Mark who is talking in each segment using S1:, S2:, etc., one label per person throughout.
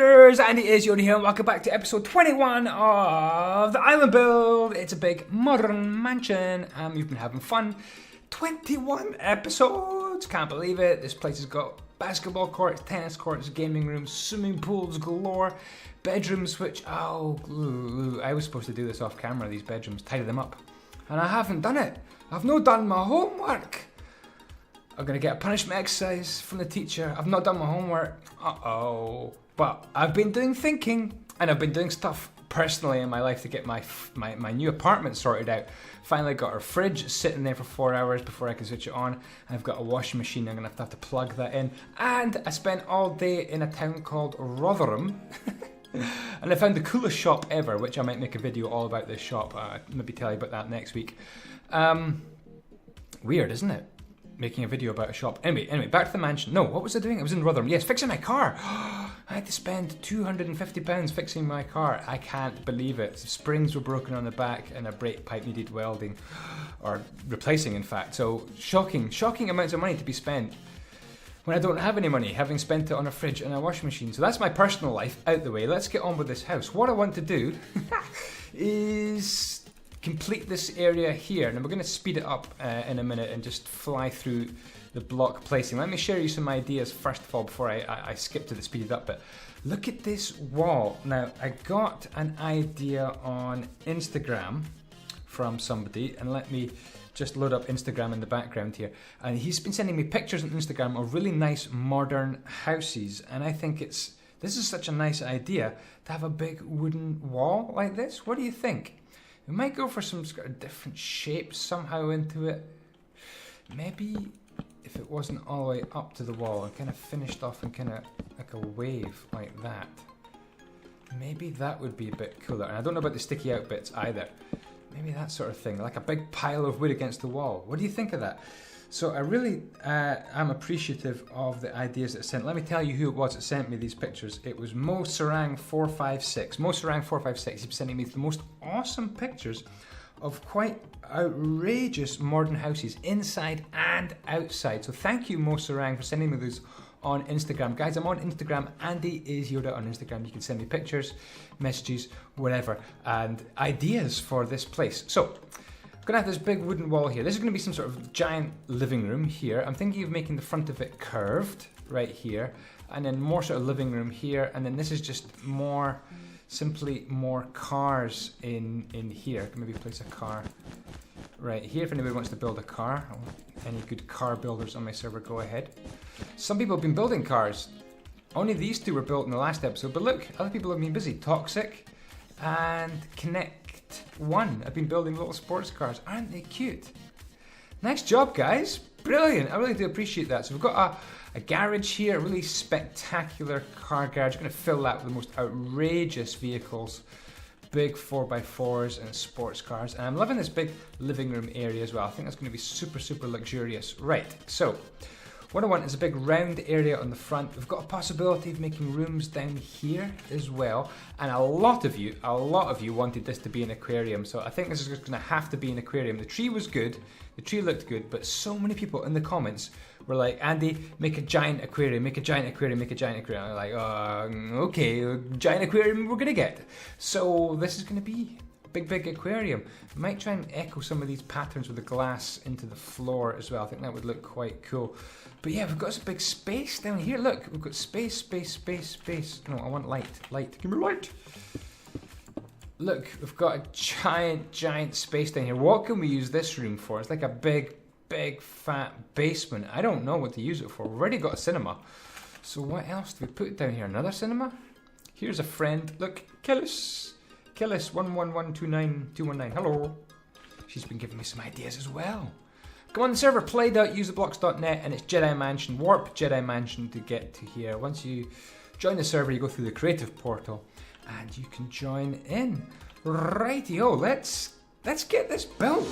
S1: Yodas, andyisyoda here, and welcome back to episode 21 of the island build. It's a big modern mansion, and we've been having fun. 21 episodes, can't believe it. This place has got basketball courts, tennis courts, gaming rooms, swimming pools galore, bedrooms which, I was supposed to do this off camera, these bedrooms, tidy them up. And I haven't done it. I've not done my homework. I'm going to get a punishment exercise from the teacher. I've not done my homework. Uh-oh. But I've been doing thinking, and I've been doing stuff personally in my life to get my new apartment sorted out. Finally got our fridge sitting there for 4 hours before I can switch it on. I've got a washing machine. I'm going to have to plug that in. And I spent all day in a town called Rotherham. And I found the coolest shop ever, which I might make a video all about this shop. Maybe tell you about that next week. Weird, isn't it? Making a video about a shop. Anyway, back to the mansion. No, what was I doing? I was in Rotherham. Yes, fixing my car. I had to spend £250 fixing my car. I can't believe it. Springs were broken on the back and a brake pipe needed welding. Or replacing, in fact. So, shocking amounts of money to be spent when I don't have any money, having spent it on a fridge and a washing machine. So that's my personal life out the way. Let's get on with this house. What I want to do is complete this area here, and we're going to speed it up in a minute and just fly through the block placing. Let me share you some ideas first of all before I skip to the speeded up bit. Look at this wall. Now, I got an idea on Instagram from somebody, and let me just load up Instagram in the background here. And he's been sending me pictures on Instagram of really nice modern houses, and I think this is such a nice idea to have a big wooden wall like this. What do you think? We might go for some sort of different shapes somehow into it. Maybe if it wasn't all the way up to the wall and kind of finished off in kind of like a wave like that. Maybe that would be a bit cooler. And I don't know about the sticky out bits either. Maybe that sort of thing, like a big pile of wood against the wall. What do you think of that? So I really am appreciative of the ideas that are sent. Let me tell you who it was that sent me these pictures. It was MoSarang456. MoSarang456. He's been sending me the most awesome pictures of quite outrageous modern houses inside and outside. So thank you, MoSarang, for sending me those on Instagram. Guys, I'm on Instagram, andyisyoda on Instagram. You can send me pictures, messages, whatever, and ideas for this place. So I'm going to have this big wooden wall here. This is going to be some sort of giant living room here. I'm thinking of making the front of it curved right here, and then more sort of living room here, and then this is just simply more cars in here. I can maybe place a car right here if anybody wants to build a car. Any good car builders on my server, go ahead. Some people have been building cars. Only these two were built in the last episode, but look, other people have been busy. Toxic and Connect One. I've been building little sports cars. Aren't they cute? Nice job, guys. Brilliant. I really do appreciate that. So we've got a garage here, a really spectacular car garage. I'm going to fill that with the most outrageous vehicles. Big 4x4s and sports cars. And I'm loving this big living room area as well. I think that's going to be super, super luxurious. Right, so what I want is a big round area on the front. We've got a possibility of making rooms down here as well. And a lot of you wanted this to be an aquarium. So I think this is just going to have to be an aquarium. The tree was good. The tree looked good. But so many people in the comments were like, Andy, make a giant aquarium, make a giant aquarium, make a giant aquarium. I'm like, okay, giant aquarium we're going to get. So this is going to be big aquarium. Might try and echo some of these patterns with the glass into the floor as well. I think that would look quite cool. But yeah, we've got this big space down here. Look, we've got space. No, I want light. Give me light. Look, we've got a giant space down here. What can we use this room for? It's like a big fat basement. I don't know what to use it for. We've already got a cinema. So what else do we put down here? Another cinema? Here's a friend. Look, Killis 11129219. Hello. She's been giving me some ideas as well. Come on the server, play.usetheblocks.net, and it's Jedimansion, warp Jedimansion to get to here. Once you join the server, you go through the creative portal and you can join in. Righty-o, let's get this built.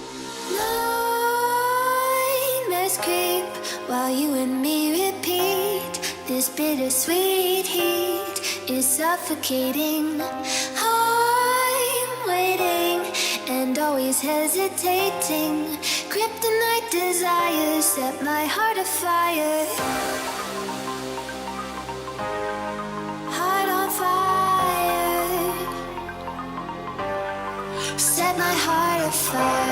S2: Nightmares creep while you and me repeat. This bittersweet heat is suffocating. I'm waiting and always hesitating. Kryptonite desires set my heart afire. Heart on fire. fire.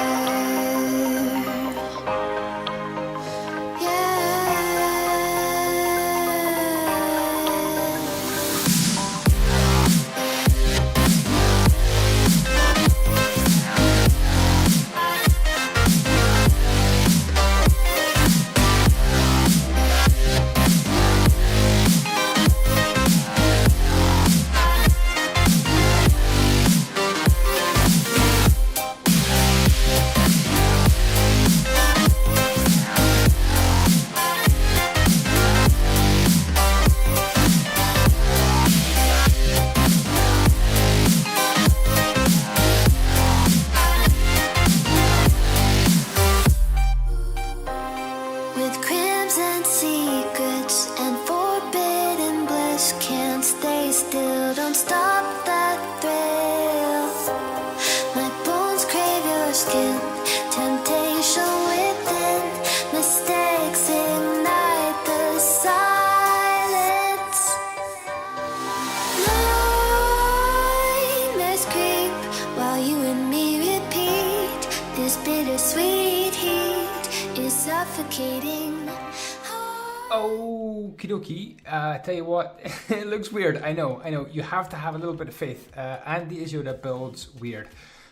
S1: Okie dokie, tell you what, it looks weird, I know, you have to have a little bit of faith. Andyisyoda builds weird.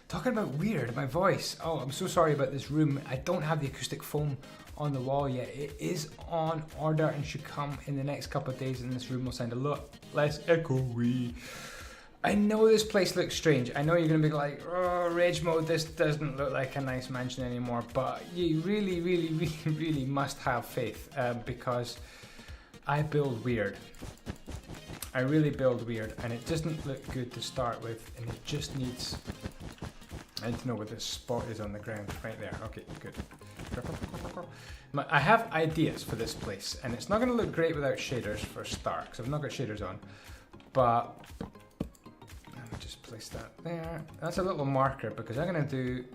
S1: Talking about weird, my voice, oh, I'm so sorry about this room. I don't have the acoustic foam on the wall yet. It is on order and should come in the next couple of days, and this room will sound a lot less echoey. I know this place looks strange. I know you're going to be like, oh, rage mode, this doesn't look like a nice mansion anymore, but you really, really, really, really must have faith, because I build weird. I really build weird, and it doesn't look good to start with, and it just needs... I need to know where this spot is on the ground. Right there. Okay, good. I have ideas for this place, and it's not going to look great without shaders for a start, because I've not got shaders on, but... just place that there. That's a little marker because I'm going to do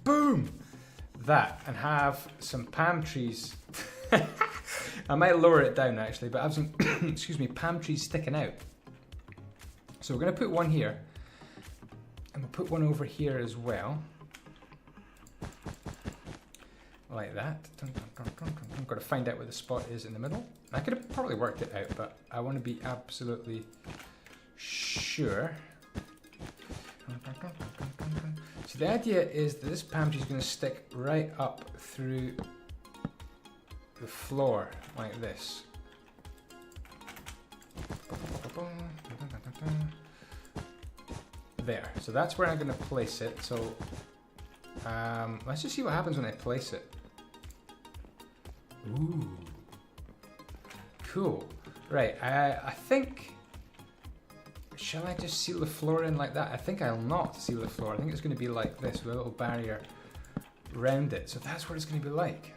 S1: boom that and have some palm trees. I might lower it down actually, but I have some excuse me, palm trees sticking out. So we're going to put one here, and we'll put one over here as well, like that. I've got to find out where the spot is in the middle. I could have probably worked it out, but I want to be absolutely sure. So the idea is that this palm tree is going to stick right up through the floor like this. There. So that's where I'm going to place it. So let's just see what happens when I place it. Ooh. Cool. Right. I think... Shall I just seal the floor in like that? I think I'll not seal the floor. I think it's going to be like this with a little barrier around it. So that's what it's going to be like.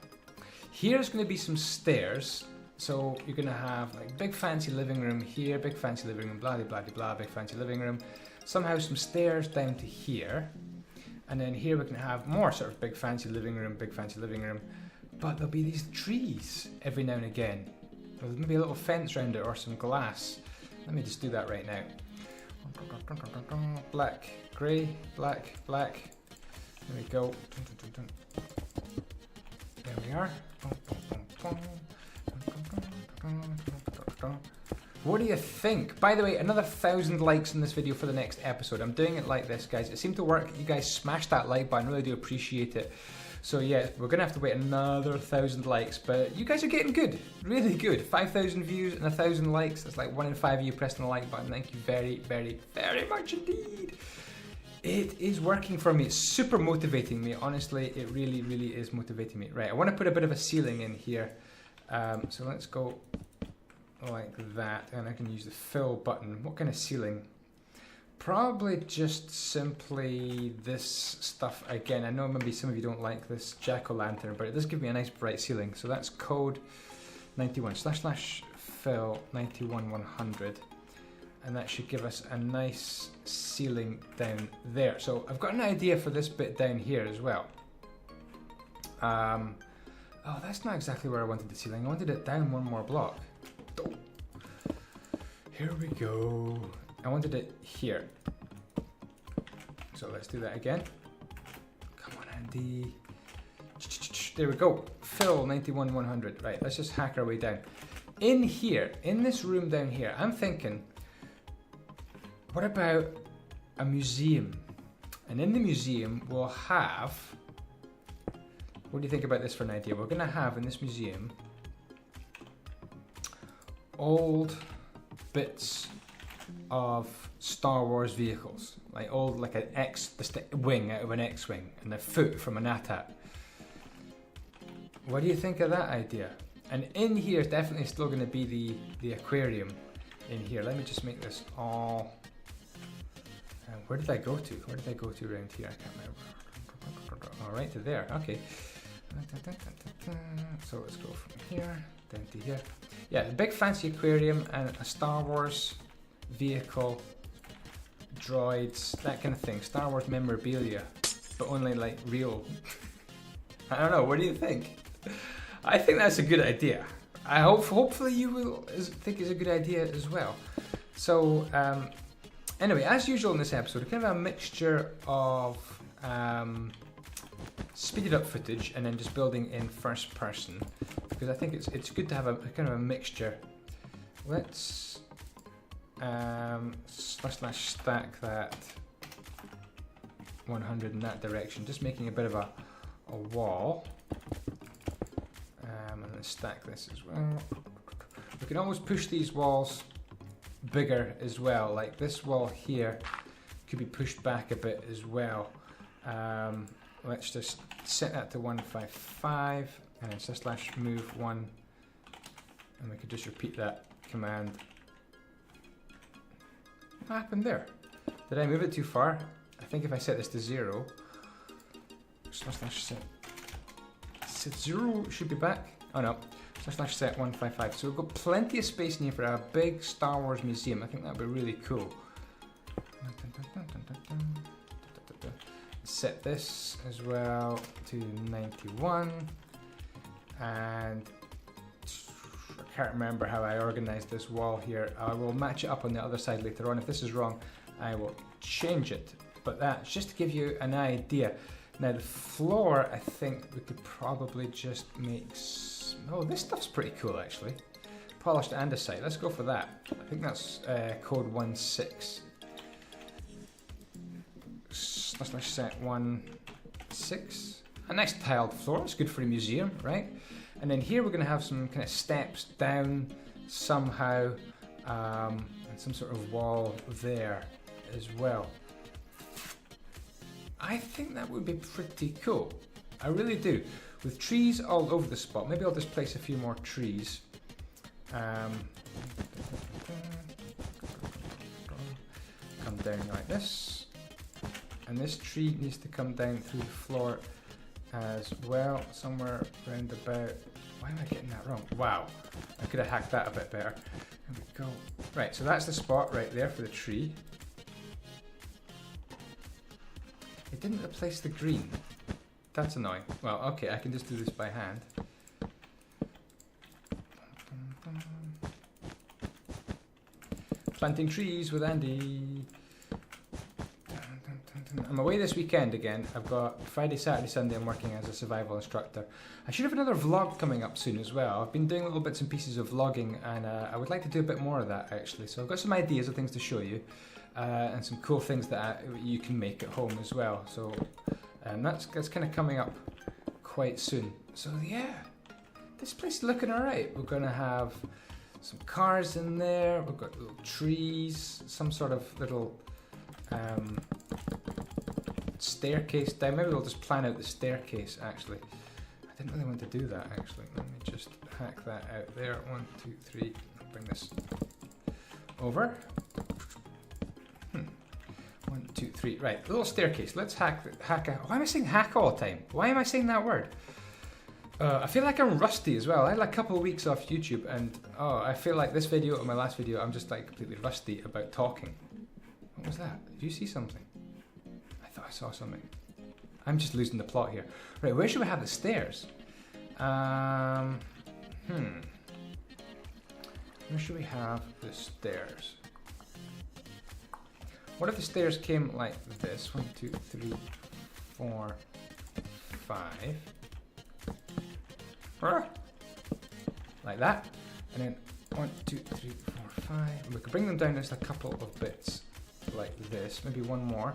S1: Here's going to be some stairs. So you're going to have like big fancy living room here, big fancy living room, blah, blah, blah, blah, big fancy living room. Somehow some stairs down to here. And then here we can have more sort of big fancy living room, big fancy living room. But there'll be these trees every now and again. There's maybe a little fence around it or some glass. Let me just do that right now. Black, grey, black, black. There we go. There we are. What do you think? By the way, another 1,000 likes in this video for the next episode. I'm doing it like this, guys. It seemed to work. You guys smashed that like button. I really do appreciate it. So yeah, we're gonna have to wait another 1,000 likes, but you guys are getting good, really good. 5,000 views and 1,000 likes. That's like 1 in 5 of you pressing the like button. Thank you very, very, very much indeed. It is working for me. It's super motivating me. Honestly, it really, really is motivating me. Right, I want to put a bit of a ceiling in here. So let's go like that, and I can use the fill button. What kind of ceiling? Probably just simply this stuff again. I know maybe some of you don't like this jack-o'-lantern, but it does give me a nice bright ceiling. So that's code 91 / fill 91 100, and that should give us a nice ceiling down there. So I've got an idea for this bit down here as well. Oh, that's not exactly where I wanted the ceiling. I wanted it down one more block. Oh. Here we go. I wanted it here. So let's do that again. Andy. There we go. Phil 91-100. Right, let's just hack our way down. In here, in this room down here, I'm thinking, what about a museum? And in the museum, we'll have, what do you think about this for an idea? We're going to have in this museum old bits of Star Wars vehicles, like old, like an wing out of an X-wing and a foot from an AT-AT. What do you think of that idea? And in here, definitely still going to be the aquarium in here. Let me just make this all. Where did I go to? Where did I go to around here? I can't remember. All right, to there. Okay. So let's go from here down to here. Yeah, a big fancy aquarium and a Star Wars vehicle, droids, that kind of thing. Star Wars memorabilia, but only like real. I don't know. What do you think? I think that's a good idea. Hopefully you will think it's a good idea as well. So anyway, as usual in this episode, kind of a mixture of speeded up footage and then just building in first person, because I think it's good to have a kind of a mixture. Let's slash stack that 100 in that direction, just making a bit of a wall. And then stack this as well. We can always push these walls bigger as well, like this wall here could be pushed back a bit as well. Let's just set that to 155 and then slash move 1, and we could just repeat that command. What happened there? Did I move it too far? I think if I set this to 0, slash set 0 should be back. Oh no, slash set 155. So we've got plenty of space in here for a big Star Wars museum. I think that would be really cool. Set this as well to 91, and I can't remember how I organized this wall here. I will match it up on the other side later on. If this is wrong, I will change it. But that's just to give you an idea. Now the floor, I think we could probably just make. Oh, this stuff's pretty cool actually. Polished andesite. Let's go for that. I think that's code 16. Slash set 16. A nice tiled floor. It's good for a museum, right? And then here we're going to have some kind of steps down somehow, and some sort of wall there as well. I think that would be pretty cool. I really do. With trees all over the spot. Maybe I'll just place a few more trees. Come down like this. And this tree needs to come down through the floor as well, somewhere round about. Why am I getting that wrong? Wow, I could have hacked that a bit better. There we go. Right, so that's the spot right there for the tree. It didn't replace the green. That's annoying. Well, okay, I can just do this by hand. Planting trees with Andy. I'm away this weekend again. I've got Friday, Saturday, Sunday I'm working as a survival instructor. I should have another vlog coming up soon as well. I've been doing little bits and pieces of vlogging, and I would like to do a bit more of that actually. So I've got some ideas of things to show you, and some cool things that you can make at home as well. So that's kind of coming up quite soon. So yeah, this place is looking alright. We're going to have some cars in there. We've got little trees, some sort of little staircase down. Maybe we'll just plan out the staircase actually. I didn't really want to do that actually. Let me just hack that out there. 1, 2, 3. I'll bring this over. 1, 2, 3. Right, little staircase. Let's hack. Why am I saying hack all the time? Why am I saying that word? I feel like I'm rusty as well. I had like a couple of weeks off YouTube, and I feel like this video or my last video, I'm just like completely rusty about talking. What was that? Did you see something? I thought I saw something. I'm just losing the plot here. Right, where should we have the stairs? Where should we have the stairs? What if the stairs came like this? 1, 2, 3, 4, 5. Like that. And then 1, 2, 3, 4, 5. And we could bring them down just a couple of bits like this. Maybe one more.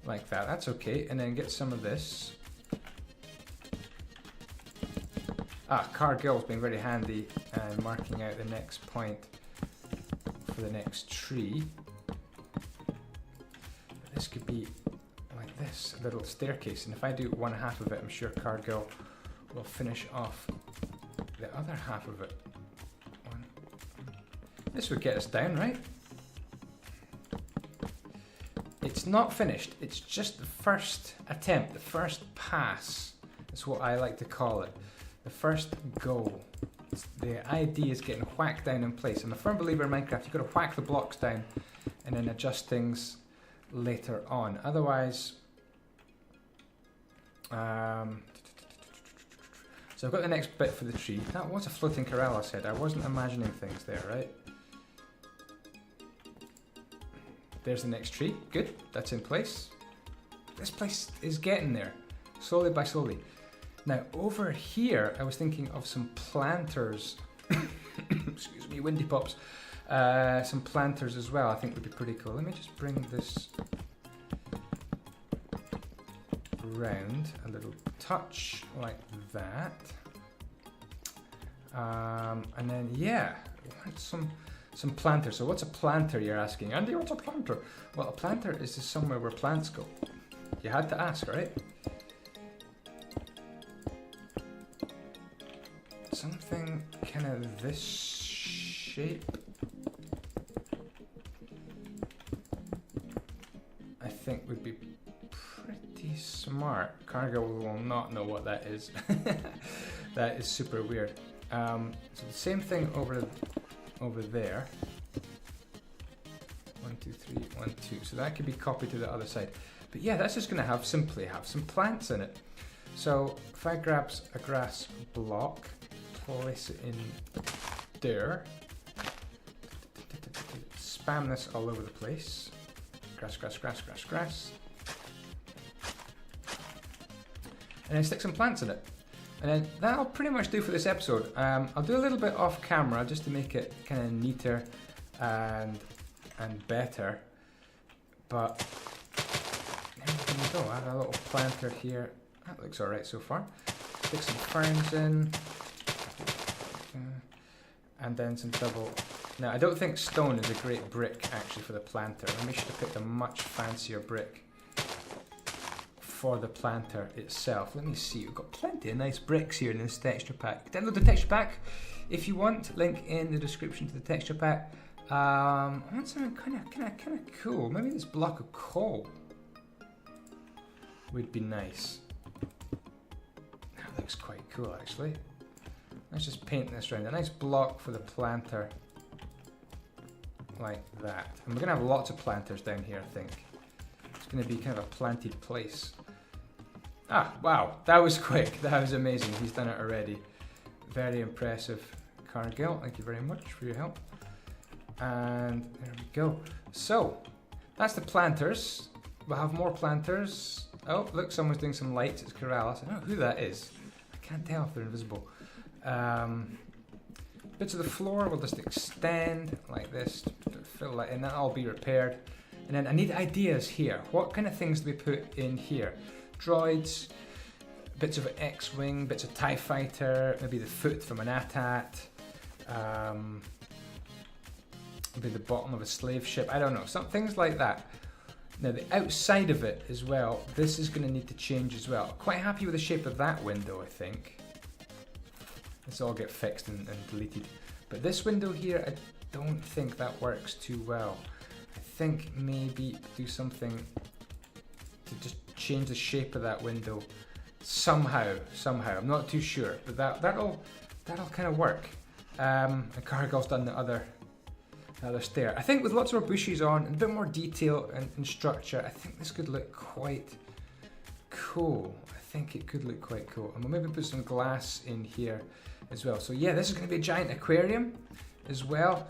S1: Like that. That's okay. And then get some of this. Cargill's been very handy marking out the next point for the next tree. This could be like this, a little staircase, and if I do one half of it, I'm sure Cargill will finish off the other half of it. This would get us down, right? It's not finished, it's just the first attempt, the first pass. That's what I like to call it. The first go. The idea is getting whacked down in place. I'm a firm believer in Minecraft, you've got to whack the blocks down and then adjust things later on. Otherwise, so I've got the next bit for the tree. That was a floating corral, I said. I wasn't imagining things there, right? There's the next tree. Good, that's in place. This place is getting there, slowly by slowly. Now, over here, I was thinking of some planters. Excuse me, windy pops. Some planters as well, I think would be pretty cool. Let me just bring this round a little touch like that. And then, yeah, some planters. So what's a planter, you're asking? Andy, what's a planter? Well, a planter is just somewhere where plants go. You had to ask, right? Something kind of this shape. I think would be pretty smart. Cargill will not know what that is. That is super weird. So the same thing over there. 1, 2, 3, 1, 2. So that could be copied to the other side. But yeah, that's just going to simply have some plants in it. So if I grab a grass block, place it in there, spam this all over the place. Grass, grass, grass, grass, grass. And then stick some plants in it. And then that'll pretty much do for this episode. I'll do a little bit off camera just to make it kind of neater and better. But there we go. I have a little planter here. That looks alright so far. Stick some ferns in. And then some double. Now, I don't think stone is a great brick actually for the planter. Maybe I should have picked a much fancier brick for the planter itself. Let me see. We've got plenty of nice bricks here in this texture pack. Download the texture pack if you want. Link in the description to the texture pack. I want something kind of cool. Maybe this block of coal would be nice. That looks quite cool actually. Let's just paint this around. A nice block for the planter. Like that. And we're going to have lots of planters down here, I think. It's going to be kind of a planted place. Ah, wow. That was quick. That was amazing. He's done it already. Very impressive, Cargill. Thank you very much for your help. And there we go. So, that's the planters. We'll have more planters. Oh, look, someone's doing some lights. It's Corral. I don't know who that is. I can't tell if they're invisible. Bits of the floor will just extend like this, fill that in, that'll all be repaired. And then I need ideas here. What kind of things do we put in here? Droids, bits of X-Wing, bits of TIE Fighter, maybe the foot from an AT-AT, maybe the bottom of a slave ship, I don't know, some things like that. Now the outside of it as well, this is going to need to change as well. Quite happy with the shape of that window, I think. This all get fixed and deleted. But this window here, I don't think that works too well. I think maybe do something to just change the shape of that window somehow. I'm not too sure, but that'll kind of work. And Cargill's done the other stair. I think with lots more bushes on and a bit more detail and structure, I think this could look quite cool. I think it could look quite cool. And we'll maybe put some glass in here as well. So yeah, this is going to be a giant aquarium as well.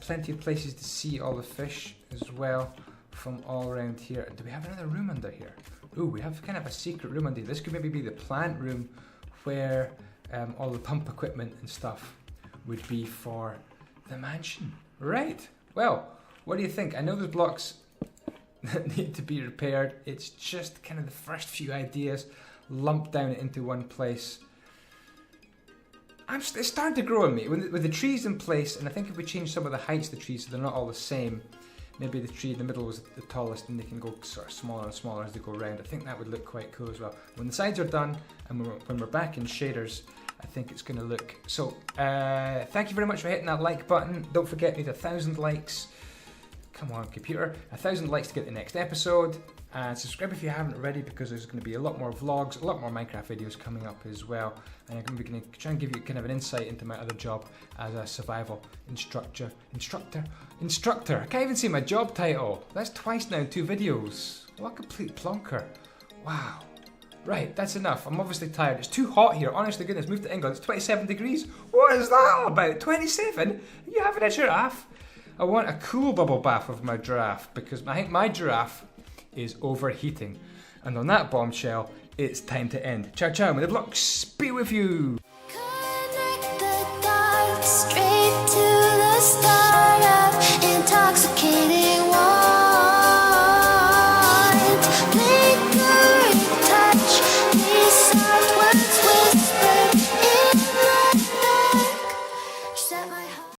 S1: Plenty of places to see all the fish as well from all around here. Do we have another room under here? Ooh, we have kind of a secret room under here. This could maybe be the plant room where all the pump equipment and stuff would be for the mansion. Right. Well, what do you think? I know there's blocks that need to be repaired. It's just kind of the first few ideas lumped down into one place. It's starting to grow on me. With the trees in place, and I think if we change some of the heights of the trees so they're not all the same, maybe the tree in the middle was the tallest and they can go sort of smaller and smaller as they go around. I think that would look quite cool as well. When the sides are done and when we're back in shaders, I think it's going to look. So, thank you very much for hitting that like button. Don't forget, need 1,000 likes. Come on, computer. 1,000 likes to get the next episode. And subscribe if you haven't already, because there's going to be a lot more vlogs, a lot more Minecraft videos coming up as well. And I'm going to try and give you kind of an insight into my other job as a survival instructor. I can't even see my job title. That's twice now in 2 videos. What a complete plonker. Wow. Right, that's enough. I'm obviously tired. It's too hot here. Honest to goodness, moved to England. It's 27 degrees. What is that all about? 27? Are you having a giraffe? I want a cool bubble bath of my giraffe, because I think my giraffe is overheating. And on that bombshell, it's time to end. Ciao ciao, may the blocks be with you.